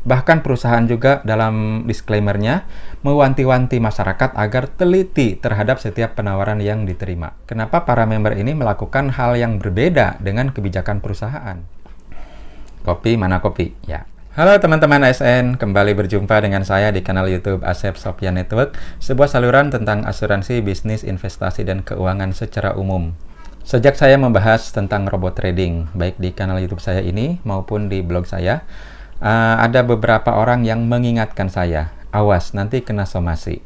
Bahkan perusahaan juga dalam disclaimer-nya mewanti-wanti masyarakat agar teliti terhadap setiap penawaran yang diterima. Kenapa para member ini melakukan hal yang berbeda dengan kebijakan perusahaan? Kopi mana kopi? Ya. Halo teman-teman ASN, kembali berjumpa dengan saya di kanal YouTube Asep Sofyan Network, sebuah saluran tentang asuransi, bisnis, investasi, dan keuangan secara umum. Sejak saya membahas tentang robot trading, baik di kanal YouTube saya ini maupun di blog saya, ada beberapa orang yang mengingatkan saya, awas nanti kena somasi.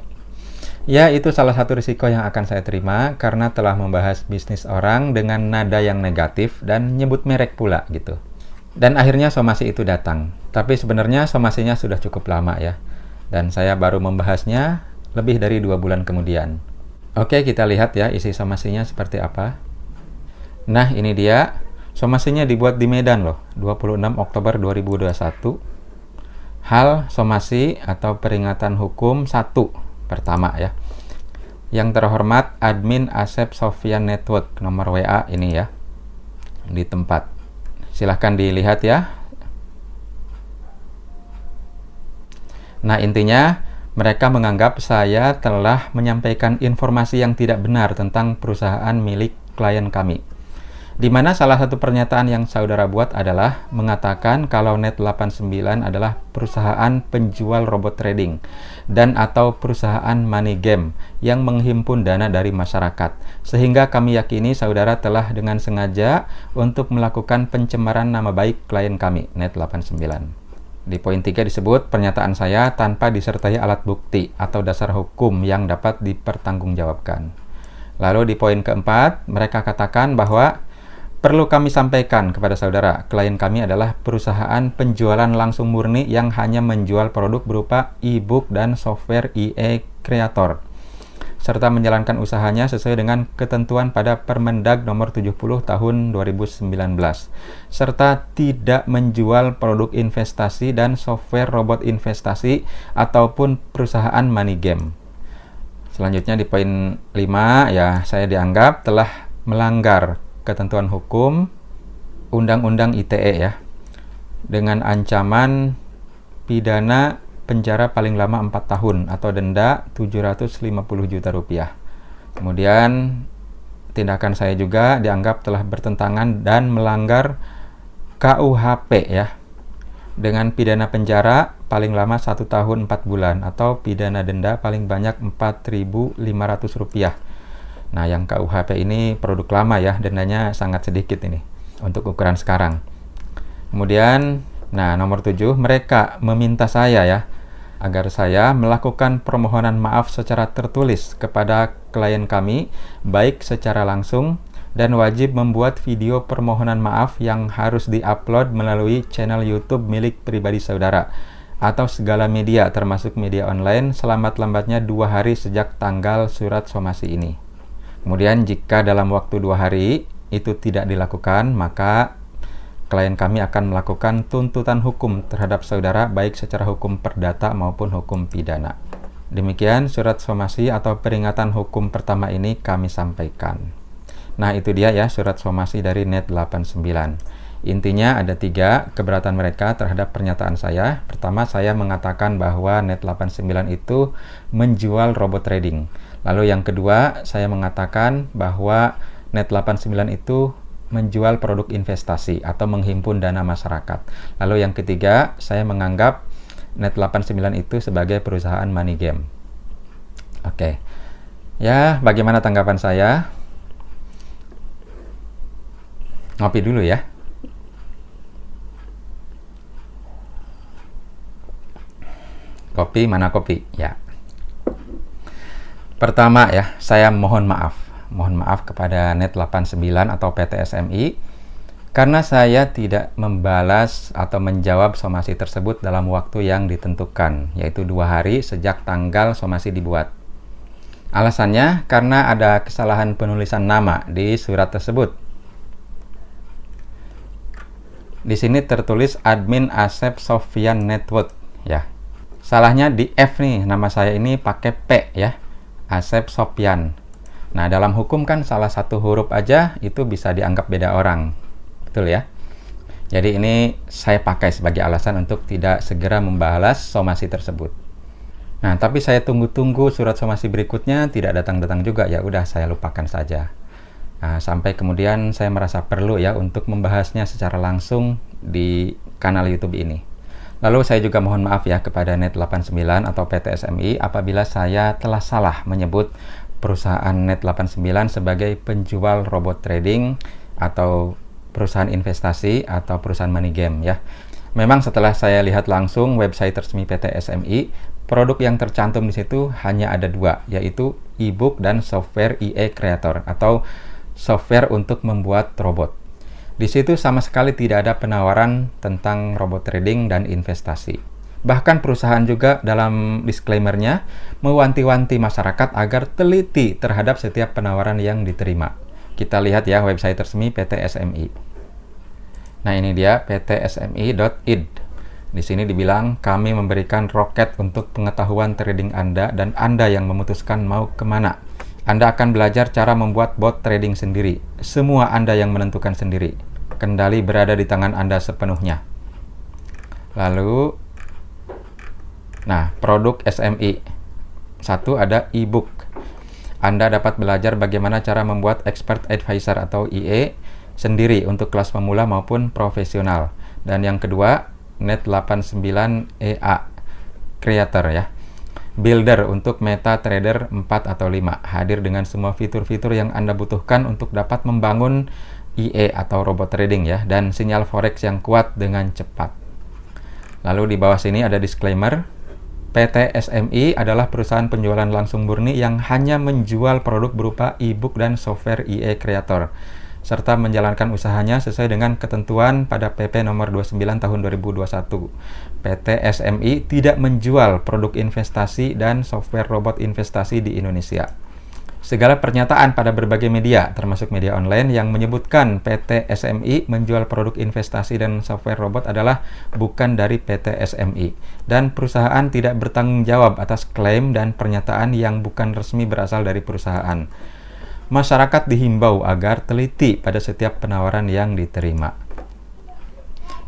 Ya, itu salah satu risiko yang akan saya terima karena telah membahas bisnis orang dengan nada yang negatif dan nyebut merek pula gitu. Dan akhirnya somasi itu datang. Tapi sebenarnya somasinya sudah cukup lama ya. Dan saya baru membahasnya lebih dari 2 bulan kemudian. Oke, kita lihat ya isi somasinya seperti apa. Nah, ini dia. Somasinya dibuat di Medan loh, 26 Oktober 2021. Hal somasi atau peringatan hukum 1 pertama ya. Yang terhormat admin Asep Sofyan Network, nomor WA ini ya. Di tempat. Silahkan dilihat ya. Nah, intinya mereka menganggap saya telah menyampaikan informasi yang tidak benar tentang perusahaan milik klien kami. Di mana salah satu pernyataan yang saudara buat adalah mengatakan kalau Net89 adalah perusahaan penjual robot trading dan atau perusahaan money game yang menghimpun dana dari masyarakat. Sehingga kami yakini saudara telah dengan sengaja untuk melakukan pencemaran nama baik klien kami, Net89. Di poin 3 disebut pernyataan saya tanpa disertai alat bukti atau dasar hukum yang dapat dipertanggungjawabkan. Lalu di poin keempat, mereka katakan bahwa perlu kami sampaikan kepada saudara, klien kami adalah perusahaan penjualan langsung murni yang hanya menjual produk berupa e-book dan software EA Creator, serta menjalankan usahanya sesuai dengan ketentuan pada Permendag nomor 70 tahun 2019, serta tidak menjual produk investasi dan software robot investasi ataupun perusahaan money game. Selanjutnya di poin 5 ya, saya dianggap telah melanggar ketentuan hukum Undang-Undang ITE ya, dengan ancaman pidana penjara paling lama 4 tahun atau denda 750 juta rupiah. Kemudian tindakan saya juga dianggap telah bertentangan dan melanggar KUHP ya, dengan pidana penjara paling lama 1 tahun 4 bulan atau pidana denda paling banyak 4.500 rupiah. Nah, yang KUHP ini produk lama ya, dendanya sangat sedikit ini untuk ukuran sekarang. Kemudian, nah nomor 7, mereka meminta saya ya, agar saya melakukan permohonan maaf secara tertulis kepada klien kami, baik secara langsung dan wajib membuat video permohonan maaf yang harus diupload melalui channel YouTube milik pribadi saudara atau segala media termasuk media online selambat-lambatnya 2 hari sejak tanggal surat somasi ini. Kemudian jika dalam waktu 2 hari itu tidak dilakukan, maka klien kami akan melakukan tuntutan hukum terhadap saudara baik secara hukum perdata maupun hukum pidana. Demikian surat somasi atau peringatan hukum pertama ini kami sampaikan. Nah, itu dia ya surat somasi dari Net89. Intinya ada 3 keberatan mereka terhadap pernyataan saya. Pertama, saya mengatakan bahwa Net89 itu menjual robot trading. Lalu yang kedua, saya mengatakan bahwa Net89 itu menjual produk investasi atau menghimpun dana masyarakat. Lalu yang ketiga, saya menganggap Net89 itu sebagai perusahaan money game. Oke. Ya, bagaimana tanggapan saya? Ngopi dulu ya. Kopi mana kopi? Ya. Pertama ya, saya mohon maaf. Mohon maaf kepada Net89 atau PT SMI karena saya tidak membalas atau menjawab somasi tersebut dalam waktu yang ditentukan, yaitu 2 hari sejak tanggal somasi dibuat. Alasannya karena ada kesalahan penulisan nama di surat tersebut. Di sini tertulis admin Asep Sofyan Network ya. Salahnya di F nih, nama saya ini pakai P ya. Asep Sofyan. Nah, dalam hukum kan salah satu huruf aja itu bisa dianggap beda orang. Betul ya? Jadi ini saya pakai sebagai alasan untuk tidak segera membalas somasi tersebut. Nah, tapi saya tunggu-tunggu surat somasi berikutnya tidak datang-datang juga, ya udah saya lupakan saja. Nah, sampai kemudian saya merasa perlu ya untuk membahasnya secara langsung di kanal YouTube ini. Lalu saya juga mohon maaf ya kepada Net89 atau PT SMI apabila saya telah salah menyebut perusahaan Net89 sebagai penjual robot trading atau perusahaan investasi atau perusahaan money game ya. Memang setelah saya lihat langsung website resmi PT SMI, produk yang tercantum di situ hanya ada dua, yaitu e-book dan software EA Creator atau software untuk membuat robot. Di situ sama sekali tidak ada penawaran tentang robot trading dan investasi. Bahkan perusahaan juga dalam disclaimer-nya mewanti-wanti masyarakat agar teliti terhadap setiap penawaran yang diterima. Kita lihat ya website resmi PT SMI. Nah, ini dia ptsmi.id. Di sini dibilang kami memberikan roket untuk pengetahuan trading Anda dan Anda yang memutuskan mau kemana. Anda akan belajar cara membuat bot trading sendiri. Semua Anda yang menentukan sendiri. Kendali berada di tangan Anda sepenuhnya. Lalu, nah, produk SMI. Satu ada e-book. Anda dapat belajar bagaimana cara membuat Expert Advisor atau EA sendiri untuk kelas pemula maupun profesional. Dan yang kedua, Net89 EA Creator ya. Builder untuk MetaTrader 4 atau 5. Hadir dengan semua fitur-fitur yang Anda butuhkan untuk dapat membangun EA atau robot trading ya, dan sinyal forex yang kuat dengan cepat. Lalu di bawah sini ada disclaimer. PT SMI adalah perusahaan penjualan langsung murni yang hanya menjual produk berupa e-book dan software EA Creator, serta menjalankan usahanya sesuai dengan ketentuan pada PP nomor 29 tahun 2021. PT SMI tidak menjual produk investasi dan software robot investasi di Indonesia. Segala pernyataan pada berbagai media, termasuk media online, yang menyebutkan PT SMI menjual produk investasi dan software robot adalah bukan dari PT SMI. Dan perusahaan tidak bertanggung jawab atas klaim dan pernyataan yang bukan resmi berasal dari perusahaan. Masyarakat dihimbau agar teliti pada setiap penawaran yang diterima.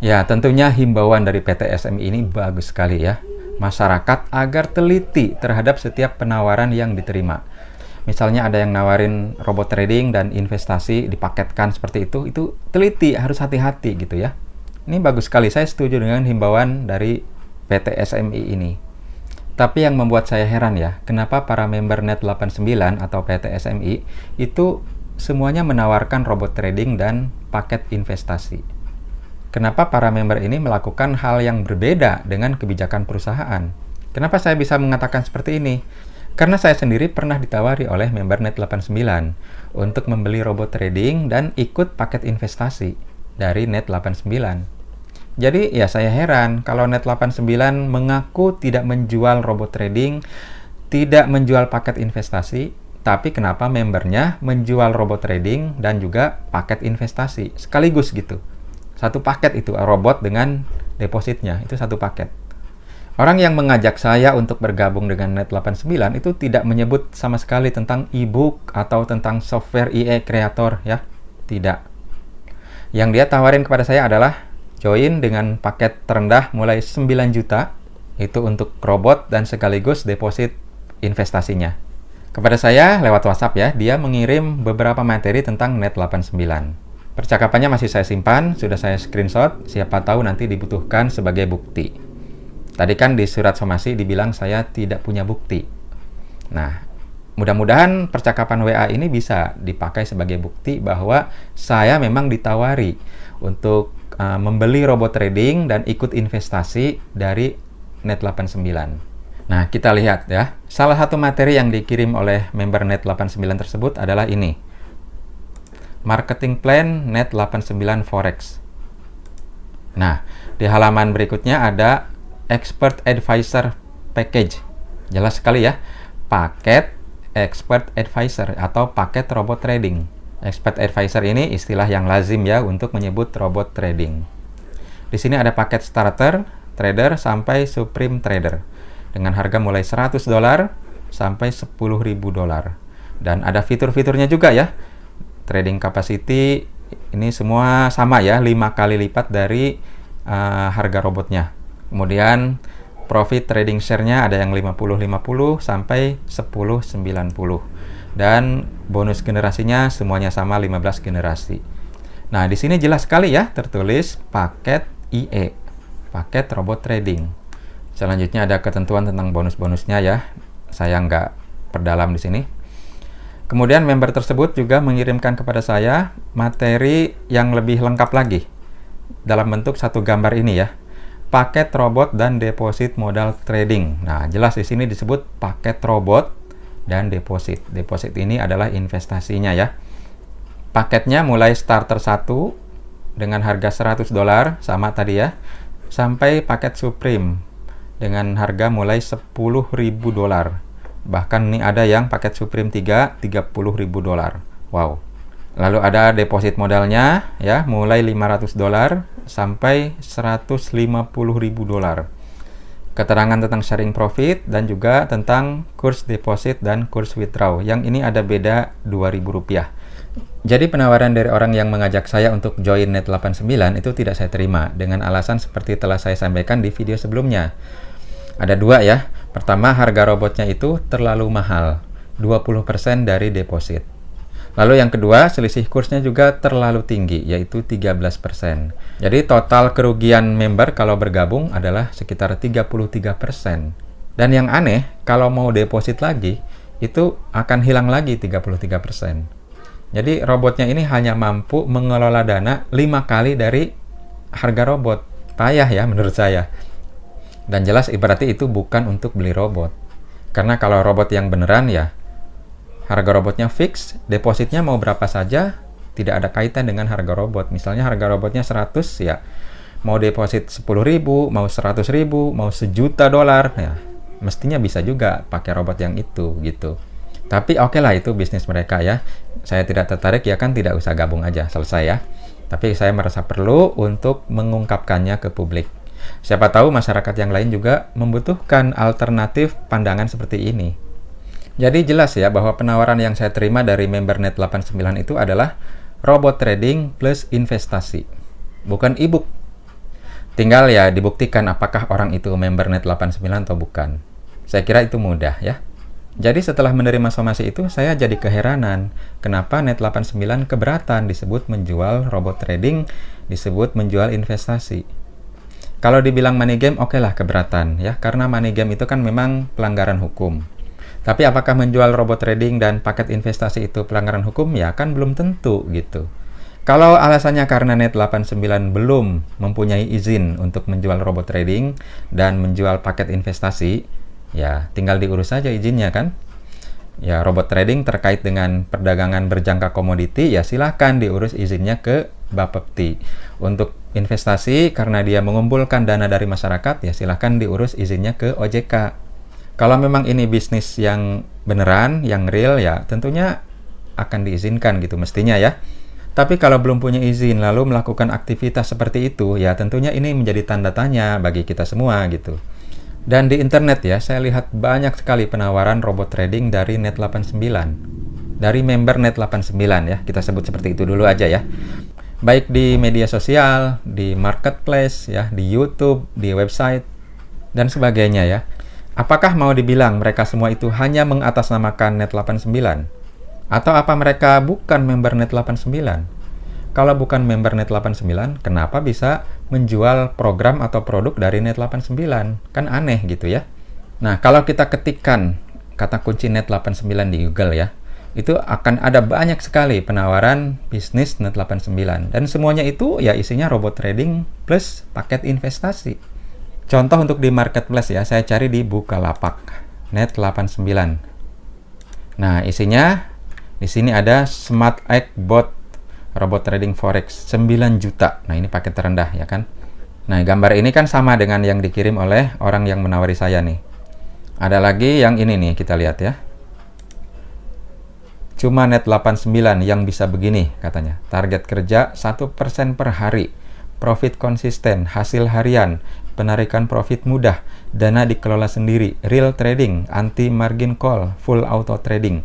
Ya, tentunya himbauan dari PT SMI ini bagus sekali ya. Masyarakat agar teliti terhadap setiap penawaran yang diterima. Misalnya ada yang nawarin robot trading dan investasi dipaketkan seperti itu teliti, harus hati-hati gitu ya. Ini bagus sekali, saya setuju dengan himbauan dari PT SMI ini. Tapi yang membuat saya heran ya, kenapa para member Net89 atau PT SMI itu semuanya menawarkan robot trading dan paket investasi. Kenapa para member ini melakukan hal yang berbeda dengan kebijakan perusahaan? Kenapa saya bisa mengatakan seperti ini? Karena saya sendiri pernah ditawari oleh member Net89 untuk membeli robot trading dan ikut paket investasi dari Net89. Jadi ya saya heran kalau Net89 mengaku tidak menjual robot trading, tidak menjual paket investasi, tapi kenapa membernya menjual robot trading dan juga paket investasi sekaligus gitu. Satu paket itu robot dengan depositnya, itu satu paket. Orang yang mengajak saya untuk bergabung dengan Net89 itu tidak menyebut sama sekali tentang e-book atau tentang software EA Creator ya. Tidak. Yang dia tawarin kepada saya adalah join dengan paket terendah mulai 9 juta itu untuk robot dan sekaligus deposit investasinya. Kepada saya lewat WhatsApp ya, dia mengirim beberapa materi tentang Net89. Percakapannya masih saya simpan, sudah saya screenshot, siapa tahu nanti dibutuhkan sebagai bukti. Tadi kan di surat somasi dibilang saya tidak punya bukti. Nah, mudah-mudahan percakapan WA ini bisa dipakai sebagai bukti bahwa saya memang ditawari untuk membeli robot trading dan ikut investasi dari Net89. Nah, kita lihat ya. Salah satu materi yang dikirim oleh member Net89 tersebut adalah ini. Marketing Plan Net89 Forex. Nah, di halaman berikutnya ada Expert Advisor Package. Jelas sekali ya, paket Expert Advisor atau paket robot trading. Expert Advisor ini istilah yang lazim ya untuk menyebut robot trading. Di sini ada paket starter, trader sampai supreme trader dengan harga mulai $100 sampai $10.000. Dan ada fitur-fiturnya juga ya. Trading capacity Ini semua sama ya, 5 kali lipat dari harga robotnya. Kemudian profit trading share-nya ada yang 50-50 sampai 10-90. Dan bonus generasinya semuanya sama 15 generasi. Nah, di sini jelas sekali ya tertulis paket IE, paket robot trading. Selanjutnya ada ketentuan tentang bonus-bonusnya ya. Saya nggak perdalam di sini. Kemudian member tersebut juga mengirimkan kepada saya materi yang lebih lengkap lagi dalam bentuk satu gambar ini ya. Paket robot dan deposit modal trading. Nah, jelas di sini disebut paket robot dan deposit. Deposit ini adalah investasinya ya. Paketnya mulai starter 1 dengan harga $100 sama tadi ya, sampai paket Supreme dengan harga mulai $10.000. Bahkan ini ada yang paket Supreme 3 $30.000. Wow. Lalu ada deposit modalnya ya, mulai $500 sampai $150.000. Keterangan tentang sharing profit dan juga tentang kurs deposit dan kurs withdraw. Yang ini ada beda Rp2.000. Jadi penawaran dari orang yang mengajak saya untuk join Net89 itu tidak saya terima dengan alasan seperti telah saya sampaikan di video sebelumnya. Ada dua ya. Pertama, harga robotnya itu terlalu mahal, 20% dari deposit. Lalu yang kedua, selisih kursnya juga terlalu tinggi, yaitu 13%. Jadi total kerugian member kalau bergabung adalah sekitar 33%. Dan yang aneh, kalau mau deposit lagi, itu akan hilang lagi 33%. Jadi robotnya ini hanya mampu mengelola dana 5 kali dari harga robot. Payah ya menurut saya. Dan jelas berarti itu bukan untuk beli robot. Karena kalau robot yang beneran ya, harga robotnya fix, depositnya mau berapa saja, tidak ada kaitan dengan harga robot. Misalnya harga robotnya 100 ya, mau deposit 10.000, mau 100.000, mau $1.000.000, ya mestinya bisa juga pakai robot yang itu gitu. Tapi oke lah, itu bisnis mereka ya. Saya tidak tertarik ya kan, tidak usah gabung aja, selesai ya. Tapi saya merasa perlu untuk mengungkapkannya ke publik. Siapa tahu masyarakat yang lain juga membutuhkan alternatif pandangan seperti ini. Jadi jelas ya bahwa penawaran yang saya terima dari member Net89 itu adalah robot trading plus investasi, bukan e-book. Tinggal ya dibuktikan apakah orang itu member Net89 atau bukan. Saya kira itu mudah ya. Jadi setelah menerima somasi itu, saya jadi keheranan kenapa Net89 keberatan disebut menjual robot trading, disebut menjual investasi. Kalau dibilang money game, oke lah keberatan ya, karena money game itu kan memang pelanggaran hukum. Tapi apakah menjual robot trading dan paket investasi itu pelanggaran hukum? Ya kan belum tentu gitu. Kalau alasannya karena Net89 belum mempunyai izin untuk menjual robot trading dan menjual paket investasi, ya tinggal diurus saja izinnya kan. Ya robot trading terkait dengan perdagangan berjangka komoditi, ya silahkan diurus izinnya ke Bapepti. Untuk investasi karena dia mengumpulkan dana dari masyarakat, ya silahkan diurus izinnya ke OJK. Kalau memang ini bisnis yang beneran, yang real, ya tentunya akan diizinkan gitu mestinya ya. Tapi kalau belum punya izin lalu melakukan aktivitas seperti itu, ya tentunya ini menjadi tanda tanya bagi kita semua gitu. Dan di internet ya, saya lihat banyak sekali penawaran robot trading dari Net89. Dari member Net89 ya, kita sebut seperti itu dulu aja ya. Baik di media sosial, di marketplace ya, di YouTube, di website, dan sebagainya ya. Apakah mau dibilang mereka semua itu hanya mengatasnamakan Net89? Atau apa mereka bukan member Net89? Kalau bukan member Net89, kenapa bisa menjual program atau produk dari Net89? Kan aneh gitu ya. Nah, kalau kita ketikkan kata kunci Net89 di Google ya, itu akan ada banyak sekali penawaran bisnis Net89. Dan semuanya itu ya isinya robot trading plus paket investasi. Contoh untuk di marketplace ya, saya cari di Bukalapak, Net89. Nah, isinya di sini ada Smart Egg Bot robot trading forex 9 juta. Nah, ini paket terendah ya kan. Nah, gambar ini kan sama dengan yang dikirim oleh orang yang menawari saya nih. Ada lagi yang ini nih, kita lihat ya. Cuma Net89 yang bisa begini katanya. Target kerja 1% per hari. Profit konsisten, hasil harian, penarikan profit mudah, dana dikelola sendiri, real trading, anti margin call, full auto trading.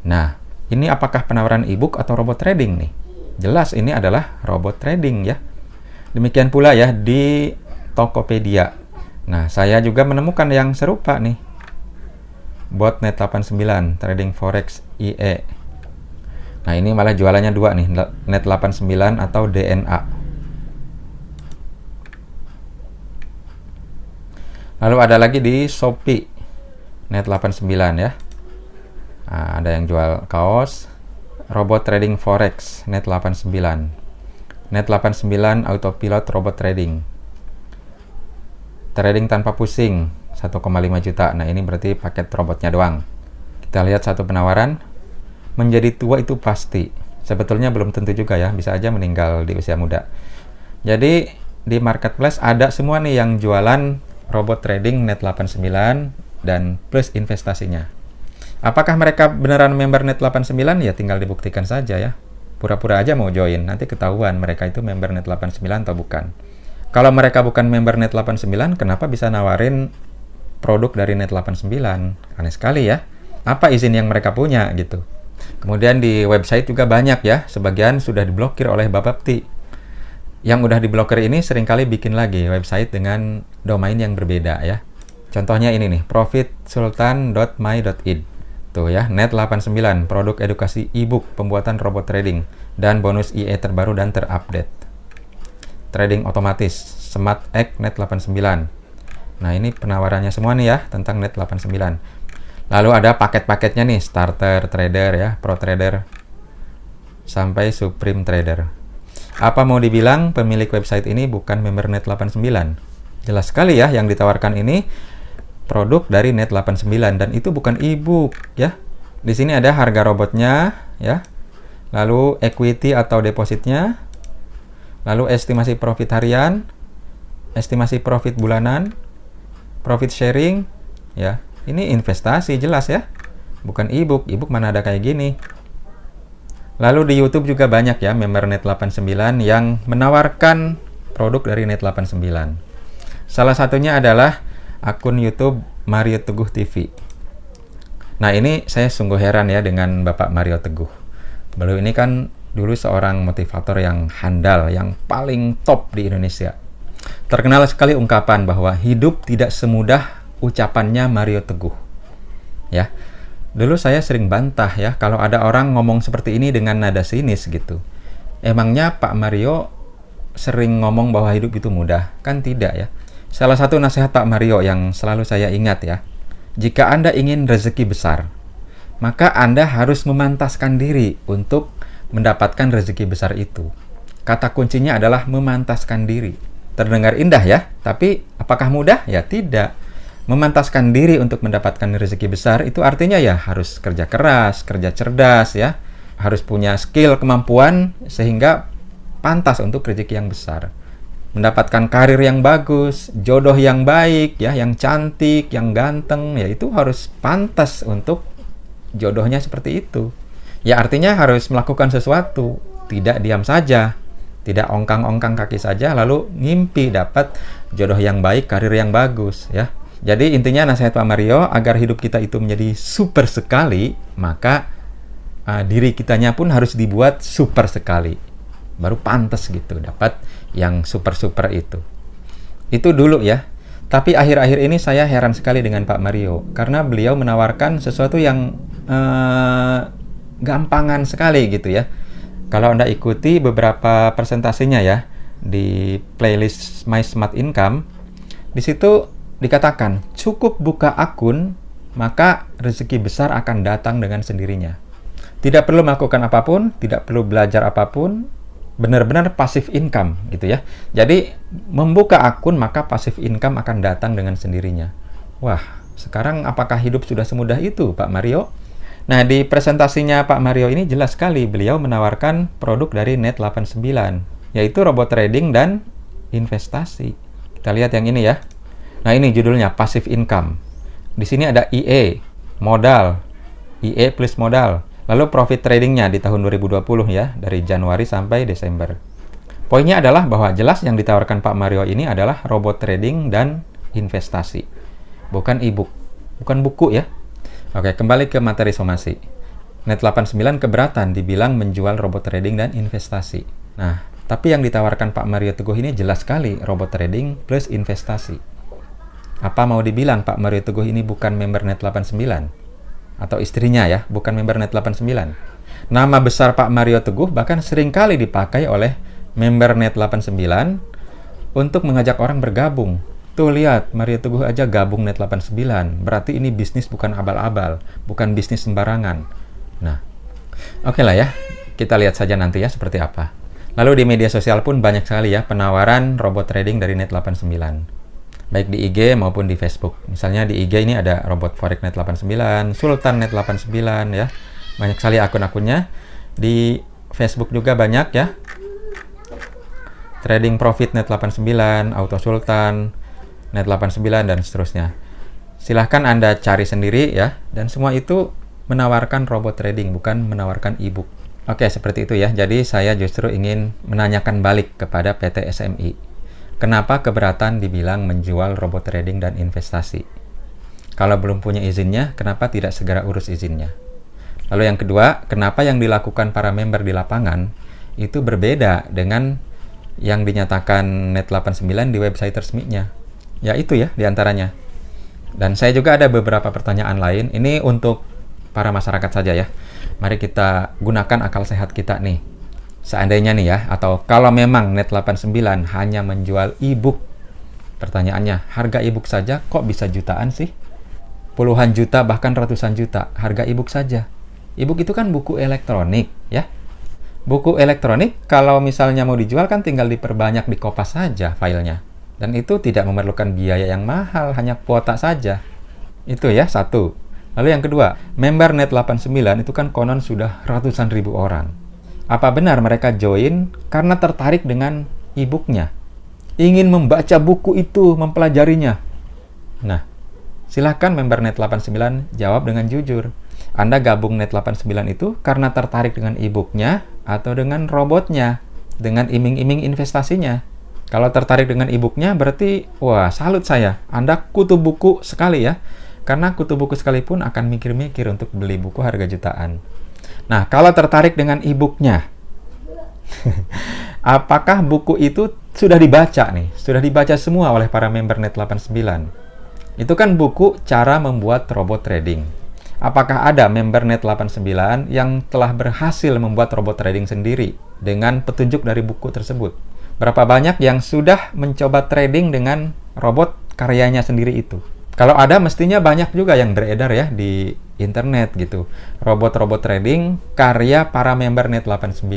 Nah, ini apakah penawaran e-book atau robot trading nih? Jelas ini adalah robot trading ya. Demikian pula ya di Tokopedia. Nah, saya juga menemukan yang serupa nih. Botnet 89, trading forex IE. Nah, ini malah jualannya dua nih, Net89 atau DNA. Lalu ada lagi di Shopee, Net89 ya. Nah, ada yang jual kaos, robot trading forex, Net89. Net89 autopilot robot trading. Trading tanpa pusing, 1,5 juta. Nah, ini berarti paket robotnya doang. Kita lihat satu penawaran. Menjadi tua itu pasti. Sebetulnya belum tentu juga ya, bisa aja meninggal di usia muda. Jadi di marketplace ada semua nih yang jualan robot trading Net89 dan plus investasinya. Apakah mereka beneran member Net89? Ya tinggal dibuktikan saja ya. Pura-pura aja mau join, nanti ketahuan mereka itu member Net89 atau bukan. Kalau mereka bukan member Net89, kenapa bisa nawarin produk dari Net89? Aneh sekali ya. Apa izin yang mereka punya gitu. Kemudian di website juga banyak ya, sebagian sudah diblokir oleh Bapepti. Yang udah diblokir ini seringkali bikin lagi website dengan domain yang berbeda ya. Contohnya ini nih, profitsultan.my.id. Tuh ya, Net89, produk edukasi e-book pembuatan robot trading dan bonus IE terbaru dan terupdate. Trading otomatis, Smart Egg Net89. Nah, ini penawarannya semua nih ya tentang Net89. Lalu ada paket-paketnya nih, starter trader ya, pro trader sampai supreme trader. Apa mau dibilang, pemilik website ini bukan member Net89? Jelas sekali ya, yang ditawarkan ini produk dari Net89 dan itu bukan e-book ya. Di sini ada harga robotnya ya. Lalu equity atau depositnya. Lalu estimasi profit harian, estimasi profit bulanan, profit sharing ya. Ini investasi jelas ya. Bukan e-book. E-book mana ada kayak gini. Lalu di YouTube juga banyak ya member Net89 yang menawarkan produk dari Net89. Salah satunya adalah akun YouTube Mario Teguh TV. Nah, ini saya sungguh heran ya dengan Bapak Mario Teguh. Beliau ini kan dulu seorang motivator yang handal, yang paling top di Indonesia. Terkenal sekali ungkapan bahwa hidup tidak semudah ucapannya Mario Teguh. Ya. Dulu saya sering bantah ya kalau ada orang ngomong seperti ini dengan nada sinis gitu. Emangnya Pak Mario sering ngomong bahwa hidup itu mudah? Kan tidak ya. Salah satu nasihat Pak Mario yang selalu saya ingat ya. Jika Anda ingin rezeki besar, maka Anda harus memantaskan diri untuk mendapatkan rezeki besar itu. Kata kuncinya adalah memantaskan diri. Terdengar indah ya, tapi apakah mudah? Ya tidak. Memantaskan diri untuk mendapatkan rezeki besar itu artinya ya harus kerja keras, kerja cerdas ya. Harus punya skill, kemampuan sehingga pantas untuk rezeki yang besar. Mendapatkan karir yang bagus, jodoh yang baik ya, yang cantik, yang ganteng ya itu harus pantas untuk jodohnya seperti itu. Ya artinya harus melakukan sesuatu, tidak diam saja, tidak ongkang-ongkang kaki saja lalu ngimpi dapat jodoh yang baik, karir yang bagus ya. Jadi intinya nasihat Pak Mario, agar hidup kita itu menjadi super sekali, maka diri kitanya pun harus dibuat super sekali. Baru pantas gitu, dapat yang super-super itu. Itu dulu ya. Tapi akhir-akhir ini saya heran sekali dengan Pak Mario, karena beliau menawarkan sesuatu yang gampangan sekali gitu ya. Kalau Anda ikuti beberapa presentasinya ya, di playlist My Smart Income, di situ dikatakan, cukup buka akun, maka rezeki besar akan datang dengan sendirinya. Tidak perlu melakukan apapun, tidak perlu belajar apapun, benar-benar passive income gitu ya. Jadi, membuka akun, maka passive income akan datang dengan sendirinya. Wah, sekarang apakah hidup sudah semudah itu, Pak Mario? Nah, di presentasinya Pak Mario ini jelas sekali, beliau menawarkan produk dari Net89, yaitu robot trading dan investasi. Kita lihat yang ini ya. Nah, ini judulnya passive income. Di sini ada IE, modal, IE plus modal. Lalu profit tradingnya di tahun 2020 ya, dari Januari sampai Desember. Poinnya adalah bahwa jelas yang ditawarkan Pak Mario ini adalah robot trading dan investasi. Bukan e-book, bukan buku ya. Oke, kembali ke materi somasi. Net89 keberatan dibilang menjual robot trading dan investasi. Nah, tapi yang ditawarkan Pak Mario Teguh ini jelas sekali robot trading plus investasi. Apa mau dibilang Pak Mario Teguh ini bukan member Net89? Atau istrinya ya, bukan member Net89. Nama besar Pak Mario Teguh bahkan seringkali dipakai oleh member Net89 untuk mengajak orang bergabung. Tuh lihat, Mario Teguh aja gabung Net89. Berarti ini bisnis bukan abal-abal, bukan bisnis sembarangan. Nah, oke lah ya, kita lihat saja nanti ya seperti apa. Lalu di media sosial pun banyak sekali ya penawaran robot trading dari Net89. Baik di IG maupun di Facebook. Misalnya di IG ini ada robot Forex Net89, Sultan Net89 ya. Banyak sekali akun-akunnya. Di Facebook juga banyak ya. Trading Profit Net89, Auto Sultan, Net89 dan seterusnya. Silahkan Anda cari sendiri ya. Dan semua itu menawarkan robot trading, bukan menawarkan e-book. Oke, seperti itu ya. Jadi saya justru ingin menanyakan balik kepada PT SMI. Kenapa keberatan dibilang menjual robot trading dan investasi? Kalau belum punya izinnya, kenapa tidak segera urus izinnya? Lalu yang kedua, kenapa yang dilakukan para member di lapangan itu berbeda dengan yang dinyatakan Net89 di website resminya? Ya itu ya diantaranya. Dan saya juga ada beberapa pertanyaan lain. Ini untuk para masyarakat saja ya. Mari kita gunakan akal sehat kita nih. Seandainya nih ya, atau kalau memang Net89 hanya menjual e-book, pertanyaannya, harga e-book saja kok bisa jutaan sih? Puluhan juta bahkan ratusan juta, harga e-book saja. E-book itu kan buku elektronik ya. Buku elektronik kalau misalnya mau dijual kan tinggal diperbanyak, dikopas saja filenya. Dan itu tidak memerlukan biaya yang mahal, hanya kuota saja. Itu ya, satu. Lalu yang kedua, member Net89 itu kan konon sudah ratusan ribu orang. Apa benar mereka join karena tertarik dengan e-booknya? Ingin membaca buku itu, mempelajarinya? Nah, silahkan member Net89 jawab dengan jujur. Anda gabung Net89 itu karena tertarik dengan e-booknya atau dengan robotnya, dengan iming-iming investasinya. Kalau tertarik dengan e-booknya berarti, wah salut saya, Anda kutu buku sekali ya. Karena kutu buku sekalipun akan mikir-mikir untuk beli buku harga jutaan. Nah, kalau tertarik dengan e-booknya, apakah buku itu sudah dibaca nih? Sudah dibaca semua oleh para member Net89? Itu kan buku cara membuat robot trading. Apakah ada member Net89 yang telah berhasil membuat robot trading sendiri dengan petunjuk dari buku tersebut? Berapa banyak yang sudah mencoba trading dengan robot karyanya sendiri itu? Kalau ada, mestinya banyak juga yang beredar ya di internet gitu. Robot-robot trading karya para member Net89.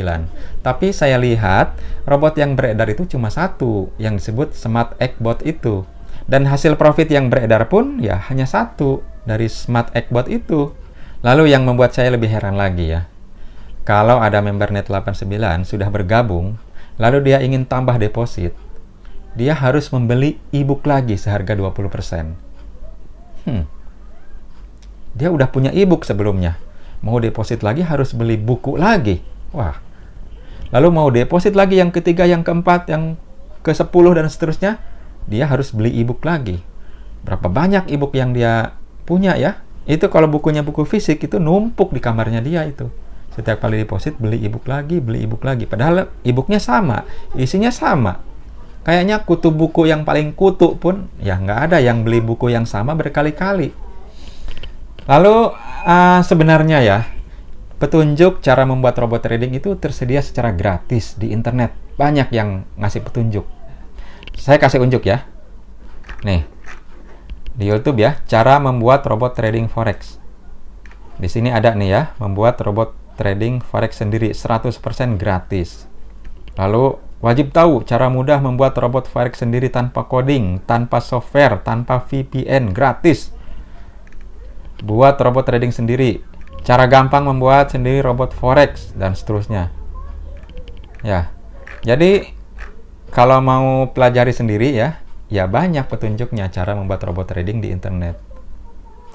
Tapi saya lihat robot yang beredar itu cuma satu, yang disebut Smart Eggbot itu. Dan hasil profit yang beredar pun ya hanya satu dari Smart Eggbot itu. Lalu yang membuat saya lebih heran lagi ya. Kalau ada member Net89 sudah bergabung, lalu dia ingin tambah deposit, dia harus membeli e-book lagi seharga 20%. Dia udah punya e-book sebelumnya. Mau deposit lagi harus beli buku lagi. Wah. Lalu mau deposit lagi yang ketiga, yang keempat, yang ke-10 dan seterusnya, dia harus beli e-book lagi. Berapa banyak e-book yang dia punya ya? Itu kalau bukunya buku fisik itu numpuk di kamarnya dia itu. Setiap kali deposit beli e-book lagi, beli e-book lagi. Padahal e-booknya sama, isinya sama. Kayaknya kutu buku yang paling kutu pun ya nggak ada yang beli buku yang sama berkali-kali. Lalu sebenarnya ya, petunjuk cara membuat robot trading itu tersedia secara gratis di internet. Banyak yang ngasih petunjuk. Saya kasih unjuk ya. Nih, di YouTube ya, cara membuat robot trading forex. Di sini ada nih ya, membuat robot trading forex sendiri 100% gratis. Lalu wajib tahu cara mudah membuat robot forex sendiri tanpa coding, tanpa software, tanpa VPN, gratis. Buat robot trading sendiri, cara gampang membuat sendiri robot forex, dan seterusnya. Ya, jadi kalau mau pelajari sendiri ya banyak petunjuknya cara membuat robot trading di internet.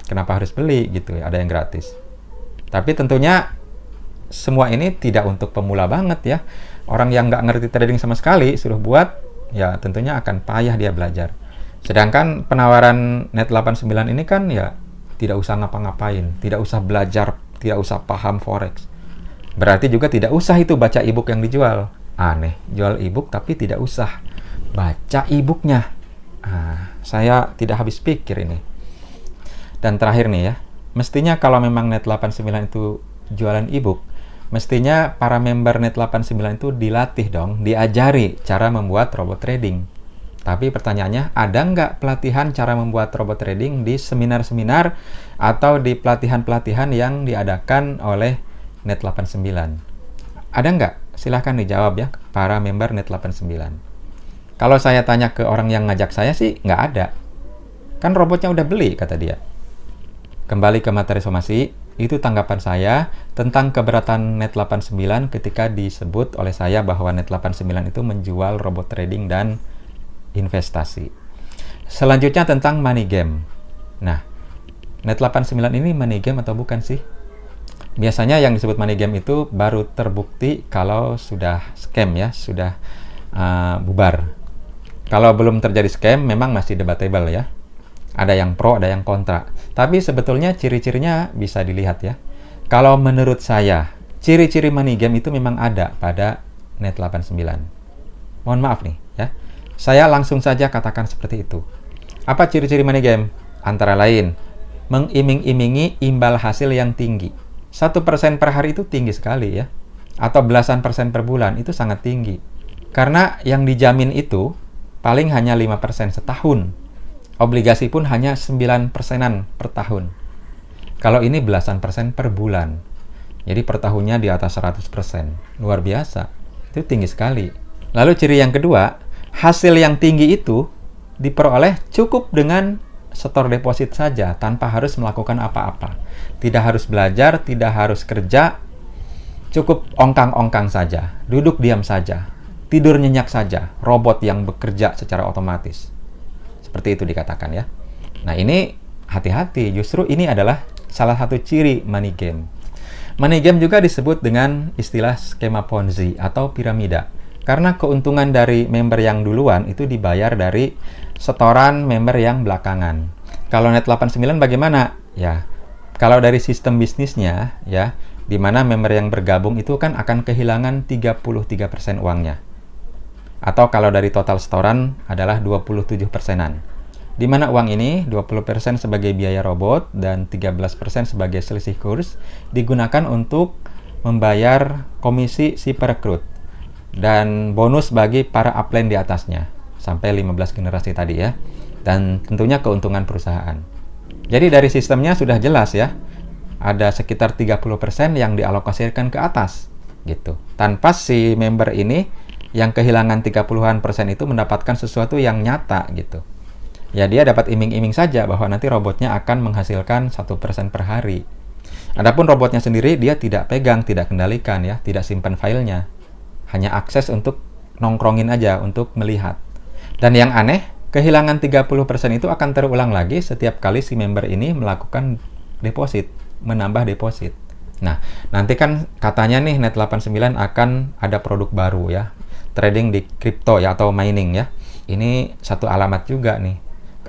Kenapa harus beli gitu ya, ada yang gratis. Tapi tentunya semua ini tidak untuk pemula banget ya. Orang yang nggak ngerti trading sama sekali suruh buat, ya tentunya akan payah dia belajar. Sedangkan penawaran Net89 ini kan ya tidak usah ngapa-ngapain, tidak usah belajar, tidak usah paham forex. Berarti juga tidak usah itu baca e-book yang dijual. Aneh, jual e-book tapi tidak usah baca e-booknya. Saya tidak habis pikir ini. Dan terakhir nih ya, mestinya kalau memang Net89 itu jualan e-book, mestinya para member Net89 itu dilatih dong, diajari cara membuat robot trading. Tapi pertanyaannya, ada nggak pelatihan cara membuat robot trading di seminar-seminar atau di pelatihan-pelatihan yang diadakan oleh Net89? Ada nggak? Silahkan dijawab ya, para member Net89. Kalau saya tanya ke orang yang ngajak saya sih, nggak ada. Kan robotnya udah beli, kata dia. Kembali ke materi somasi, itu tanggapan saya tentang keberatan Net89 ketika disebut oleh saya bahwa Net89 itu menjual robot trading dan investasi. Selanjutnya tentang money game. Nah, Net89 ini money game atau bukan sih? Biasanya yang disebut money game itu baru terbukti kalau sudah scam ya, sudah bubar. Kalau belum terjadi scam, memang masih debatable ya. Ada yang pro, ada yang kontra. Tapi sebetulnya ciri-cirinya bisa dilihat ya. Kalau menurut saya, ciri-ciri money game itu memang ada pada Net89. Mohon maaf nih ya. Saya langsung saja katakan seperti itu. Apa ciri-ciri money game? Antara lain, mengiming-imingi imbal hasil yang tinggi. 1% per hari itu tinggi sekali ya. Atau belasan persen per bulan, itu sangat tinggi. Karena yang dijamin itu paling hanya 5% setahun. Obligasi pun hanya 9%-an per tahun. Kalau ini belasan persen per bulan. Jadi per tahunnya di atas 100%. Luar biasa. Itu tinggi sekali. Lalu ciri yang kedua, hasil yang tinggi itu diperoleh cukup dengan setor deposit saja tanpa harus melakukan apa-apa. Tidak harus belajar, tidak harus kerja, cukup ongkang-ongkang saja, duduk diam saja, tidur nyenyak saja, robot yang bekerja secara otomatis. Seperti itu dikatakan ya. Nah ini hati-hati, justru ini adalah salah satu ciri money game. Money game juga disebut dengan istilah skema Ponzi atau piramida. Karena keuntungan dari member yang duluan itu dibayar dari setoran member yang belakangan. Kalau Net89 bagaimana? Ya, kalau dari sistem bisnisnya, ya, di mana member yang bergabung itu kan akan kehilangan 33% uangnya. Atau kalau dari total setoran adalah 27%-an. Di mana uang ini 20% sebagai biaya robot dan 13% sebagai selisih kurs digunakan untuk membayar komisi si perekrut dan bonus bagi para upline di atasnya sampai 15 generasi tadi ya, dan tentunya keuntungan perusahaan. Jadi dari sistemnya sudah jelas ya, ada sekitar 30% yang dialokasikan ke atas gitu, tanpa si member ini yang kehilangan 30-an% itu mendapatkan sesuatu yang nyata gitu ya. Dia dapat iming-iming saja bahwa nanti robotnya akan menghasilkan 1% per hari. Adapun robotnya sendiri dia tidak pegang, tidak kendalikan ya, tidak simpan filenya, hanya akses untuk nongkrongin aja, untuk melihat. Dan yang aneh, kehilangan 30% itu akan terulang lagi setiap kali si member ini melakukan deposit, menambah deposit. Nah, nanti kan katanya nih Net89 akan ada produk baru ya, trading di kripto ya atau mining ya. Ini satu alamat juga nih.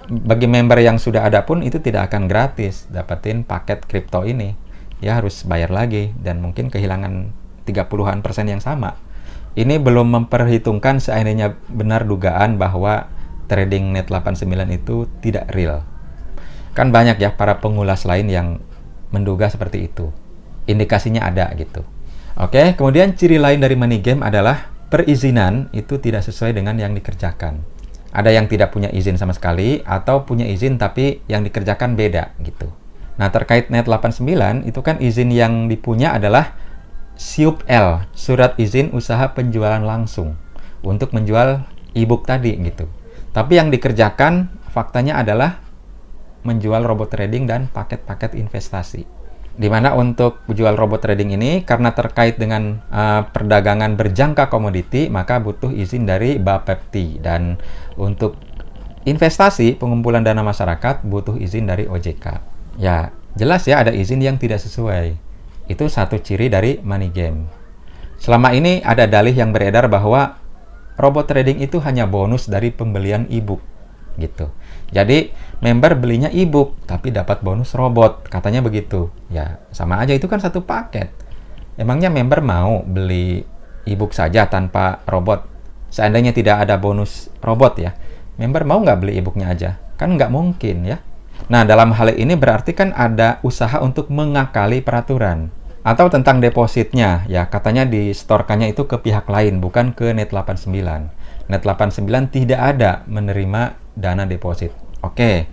Bagi member yang sudah ada pun itu tidak akan gratis dapetin paket kripto ini. Ya harus bayar lagi dan mungkin kehilangan 30-an% yang sama. Ini belum memperhitungkan seandainya benar dugaan bahwa trading Net89 itu tidak real. Kan banyak ya para pengulas lain yang menduga seperti itu. Indikasinya ada gitu. Oke, kemudian ciri lain dari money game adalah perizinan itu tidak sesuai dengan yang dikerjakan. Ada yang tidak punya izin sama sekali atau punya izin tapi yang dikerjakan beda gitu. Nah, terkait Net89 itu kan izin yang dipunya adalah SIUP-L, Surat Izin Usaha Penjualan Langsung, untuk menjual e-book tadi gitu. Tapi yang dikerjakan faktanya adalah menjual robot trading dan paket-paket investasi. Di mana untuk jual robot trading ini karena terkait dengan perdagangan berjangka komoditi, maka butuh izin dari Bapepti, dan untuk investasi pengumpulan dana masyarakat butuh izin dari OJK. Ya, jelas ya ada izin yang tidak sesuai. Itu satu ciri dari money game. Selama ini ada dalih yang beredar bahwa robot trading itu hanya bonus dari pembelian e-book gitu. Jadi member belinya e-book tapi dapat bonus robot, katanya begitu. Ya, sama aja, itu kan satu paket. Emangnya member mau beli e-book saja tanpa robot? Seandainya tidak ada bonus robot ya, member mau nggak beli e-booknya aja? Kan nggak mungkin ya. Nah, dalam hal ini berarti kan ada usaha untuk mengakali peraturan. Atau tentang depositnya, ya katanya distorkannya itu ke pihak lain, bukan ke Net89. Net89 tidak ada menerima dana deposit. Oke,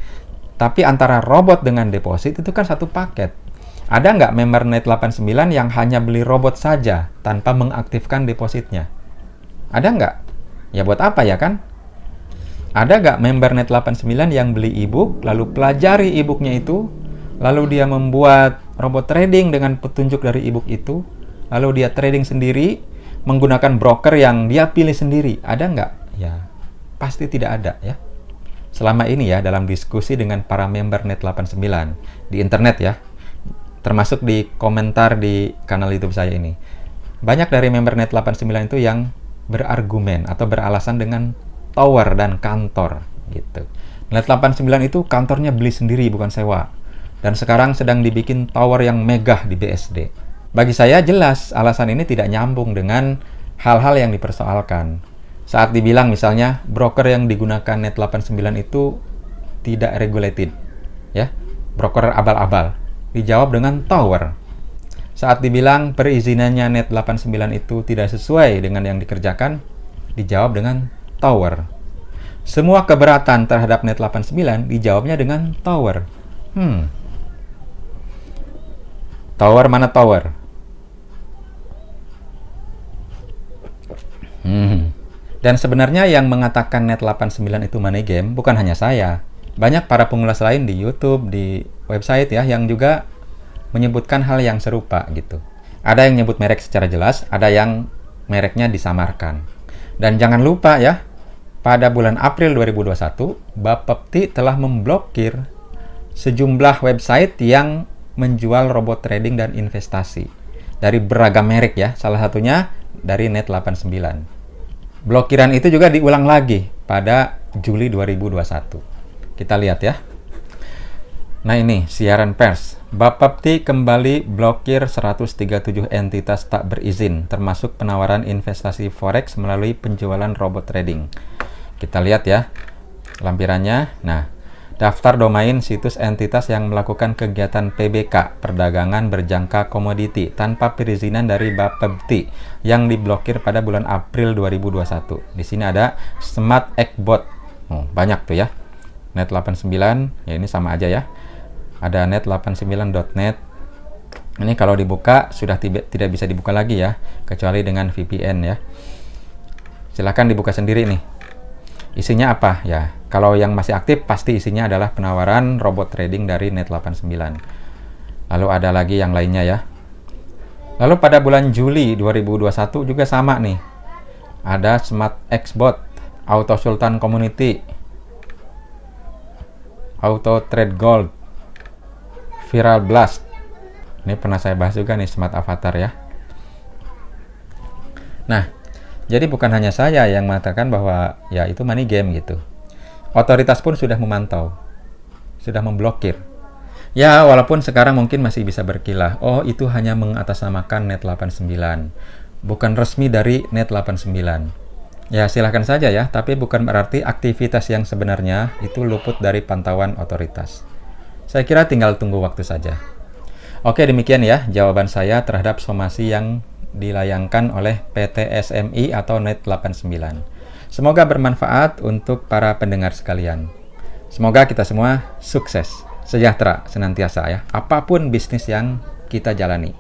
tapi antara robot dengan deposit itu kan satu paket. Ada nggak member Net89 yang hanya beli robot saja tanpa mengaktifkan depositnya? Ada nggak? Ya buat apa ya kan? Ada nggak member Net89 yang beli e-book, lalu pelajari e-booknya itu, lalu dia membuat robot trading dengan petunjuk dari e-book itu, lalu dia trading sendiri, menggunakan broker yang dia pilih sendiri? Ada nggak? Ya, pasti tidak ada ya. Selama ini ya, dalam diskusi dengan para member Net89 di internet ya, termasuk di komentar di kanal YouTube saya ini, banyak dari member Net89 itu yang berargumen atau beralasan dengan tower dan kantor gitu. Net89 itu kantornya beli sendiri, bukan sewa. Dan sekarang sedang dibikin tower yang megah di BSD. Bagi saya jelas alasan ini tidak nyambung dengan hal-hal yang dipersoalkan. Saat dibilang misalnya broker yang digunakan Net89 itu tidak regulated, ya, broker abal-abal, dijawab dengan tower. Saat dibilang perizinannya Net89 itu tidak sesuai dengan yang dikerjakan, dijawab dengan tower. Semua keberatan terhadap Net89 dijawabnya dengan tower. Tower mana tower? Dan sebenarnya yang mengatakan Net89 itu money game bukan hanya saya. Banyak para pengulas lain di YouTube, di website ya, yang juga menyebutkan hal yang serupa gitu. Ada yang nyebut merek secara jelas, ada yang mereknya disamarkan. Dan jangan lupa ya, pada bulan April 2021, Bapepti telah memblokir sejumlah website yang menjual robot trading dan investasi dari beragam merek ya, salah satunya dari Net89. Blokiran itu juga diulang lagi pada Juli 2021. Kita lihat ya. Nah ini siaran pers. Bapepti kembali blokir 137 entitas tak berizin, termasuk penawaran investasi forex melalui penjualan robot trading. Kita lihat ya lampirannya. Nah, daftar domain situs entitas yang melakukan kegiatan PBK, perdagangan berjangka komoditi, tanpa perizinan dari Bapepti yang diblokir pada bulan April 2021. Di sini ada Smart Ekbot. Banyak tuh ya. Net89, ya ini sama aja ya. Ada net89.net. Ini kalau dibuka sudah tidak bisa dibuka lagi ya, kecuali dengan VPN ya. Silahkan dibuka sendiri nih. Isinya apa ya? Kalau yang masih aktif pasti isinya adalah penawaran robot trading dari Net89. Lalu ada lagi yang lainnya ya. Lalu pada bulan Juli 2021 juga sama nih. Ada Smart Xbot, Auto Sultan Community, Auto Trade Gold, Viral Blast. Ini pernah saya bahas juga nih, Smart Avatar ya. Nah, jadi bukan hanya saya yang mengatakan bahwa ya itu money game gitu. Otoritas pun sudah memantau, sudah memblokir. Ya, walaupun sekarang mungkin masih bisa berkilah, oh itu hanya mengatasnamakan Net89, bukan resmi dari Net89. Ya, silahkan saja ya, tapi bukan berarti aktivitas yang sebenarnya itu luput dari pantauan otoritas. Saya kira tinggal tunggu waktu saja. Oke, demikian ya jawaban saya terhadap somasi yang dilayangkan oleh PT SMI atau Net89. Semoga bermanfaat untuk para pendengar sekalian. Semoga kita semua sukses, sejahtera senantiasa ya, apapun bisnis yang kita jalani.